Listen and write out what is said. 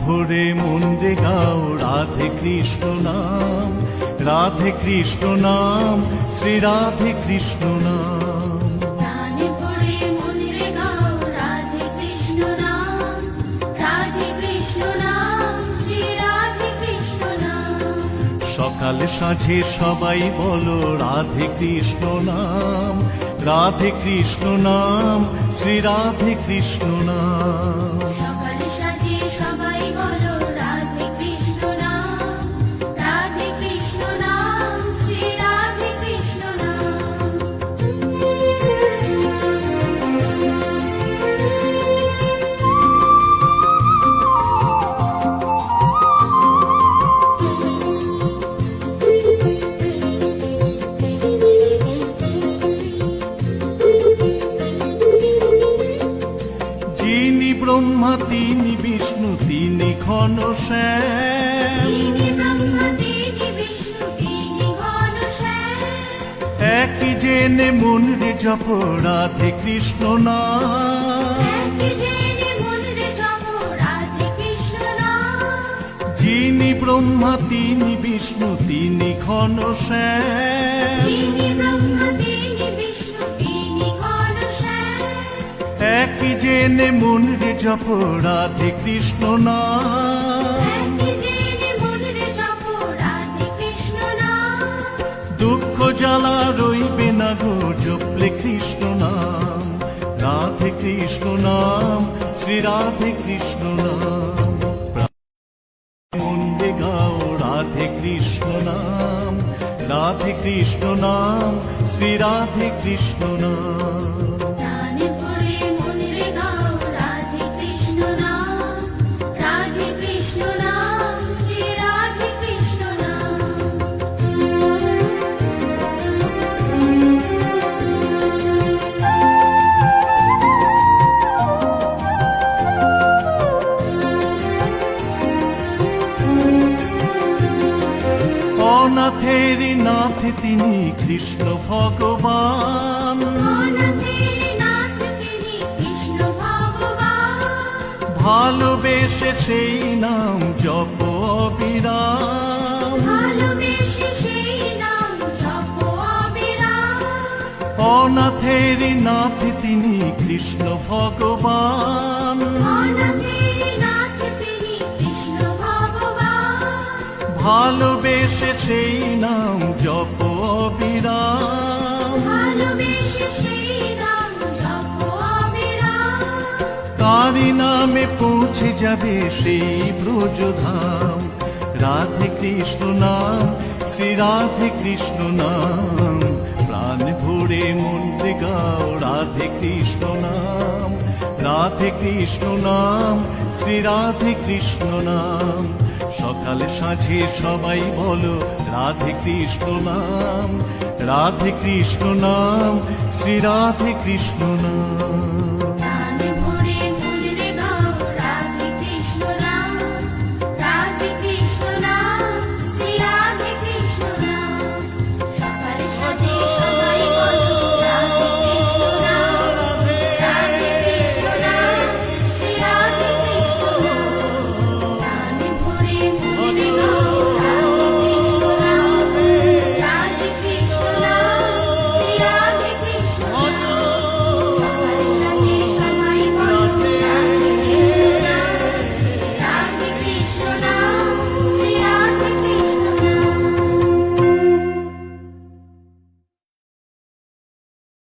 ভরে মন রে গাও রাধে কৃষ্ণ নাম, রাধে কৃষ্ণ নাম, শ্রী রাধে কৃষ্ণ নাম। প্রাণ ভরে মন রে গাও রাধে কৃষ্ণ নাম, রাধে কৃষ্ণ নাম, শ্রী রাধে কৃষ্ণ নাম। সকাল সাঁঝে সবাই বলো রাধে কৃষ্ণ নাম, রাধে কৃষ্ণ নাম, শ্রী রাধে কৃষ্ণ নাম। সকালে সাজে সবাই বলো রাধে কৃষ্ণ নাম, রাধে কৃষ্ণ নাম, শ্রী রাধে কৃষ্ণ নাম। যিনি ব্রহ্মা তিনি বিষ্ণু তিনি ঘনশ্যাম, তিনি ব্রহ্মা তিনি বিষ্ণু তিনি ঘনশ্যাম। একই জেনে মন রে জপ রাধে কৃষ্ণ নাম। একই জেনে মন রে জপ রাধে কৃষ্ণ নাম। যিনি ব্রহ্মা তিনি বিষ্ণু তিনি ঘনশ্যাম, যিনি ব্রহ্মা তিনি বিষ্ণু তিনি ঘনশ্যাম। একই জেনে মন রে জপ রাধে কৃষ্ণ নাম। একই জেনে মন রে জপ রাধে কৃষ্ণ নাম। দুঃখ জ্বালা রইবে না গো জপলে কৃষ্ণ নাম, রাধে কৃষ্ণ নাম, শ্রী রাধে কৃষ্ণ নাম। মন রে গাও রাধে কৃষ্ণ নাম, রাধে কৃষ্ণ নাম, শ্রী রাধে কৃষ্ণ নাম। প্রাণ ভরে মন রে গাও রাধে কৃষ্ণ নাম, রাধে কৃষ্ণ নাম, শ্রী রাধে কৃষ্ণ নাম। অনাথের নাথ তিনি কৃষ্ণ ভগবান, অনাথের নাথ তিনি কৃষ্ণ ভগবান। ভালোবেসে সেই নাম জপ অবিরাম। ভালোবেসে সেই নাম জপ অবিরাম। অনাথের নাথ তিনি কৃষ্ণ ভগবান, অনাথের নাথ তিনি কৃষ্ণ ভগবান। ভালোবেসে সেই নাম জপ অবিরাম। ভালোবেসে সেই নাম জপ অবিরাম। তারি নামে পৌঁছে যাবে সেই ব্রজধাম, রাধে কৃষ্ণ নাম, শ্রী রাধে কৃষ্ণ নাম। প্রাণ ভরে মন রে গাও রাধে কৃষ্ণ নাম, রাধে কৃষ্ণ নাম, শ্রী রাধে কৃষ্ণ নাম। সকালে সাঁঝে সবাই বলো রাধে কৃষ্ণ নাম, রাধে কৃষ্ণ নাম, শ্রী রাধে কৃষ্ণ নাম।